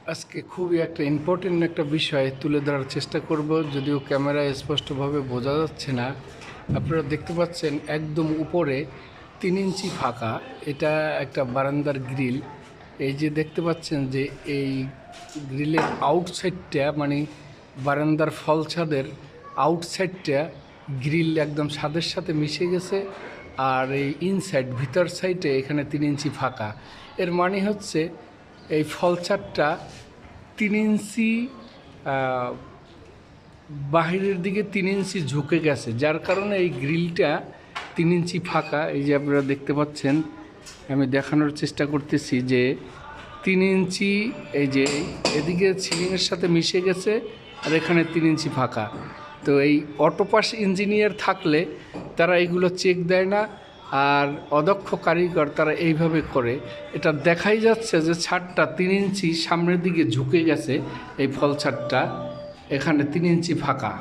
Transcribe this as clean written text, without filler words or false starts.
আজকে খুবই একটা ইম্পর্টেন্ট একটা বিষয় তুলে ধরার চেষ্টা করব, যদিও ক্যামেরায় স্পষ্টভাবে বোঝা যাচ্ছে না। আপনারা দেখতে পাচ্ছেন একদম উপরে 3 ইঞ্চি ফাঁকা। এটা একটা বারান্দার গ্রিল। এই যে দেখতে পাচ্ছেন যে এই গ্রিলের আউটসাইডটা মানে বারান্দার ফল ছাদের আউটসাইডটা গ্রিল একদম ছাদের সাথে মিশে গেছে। আর এই ইনসাইড ভিতর সাইডে এখানে 3 ইঞ্চি ফাঁকা। এর মানে হচ্ছে এই ফলছাদটা 3 ইঞ্চি বাহিরের দিকে 3 ইঞ্চি ঝুঁকে গেছে, যার কারণে এই গ্রিলটা 3 ইঞ্চি ফাঁকা। এই যে আপনারা দেখতে পাচ্ছেন, আমি দেখানোর চেষ্টা করতেছি যে 3 ইঞ্চি এই যে এদিকে সিলিংয়ের সাথে মিশে গেছে, আর এখানে 3 ইঞ্চি ফাঁকা। তো এই অটোপাস ইঞ্জিনিয়ার থাকলে তারা এইগুলো চেক দেয় না, আর অদক্ষ কারিগর তারা এইভাবে করে। এটা দেখাই যাচ্ছে যে ছাদটা 3 ইঞ্চি সামনের দিকে ঝুঁকে গেছে, এই ফল ছাদটা এখানে 3 ইঞ্চি ফাঁকা।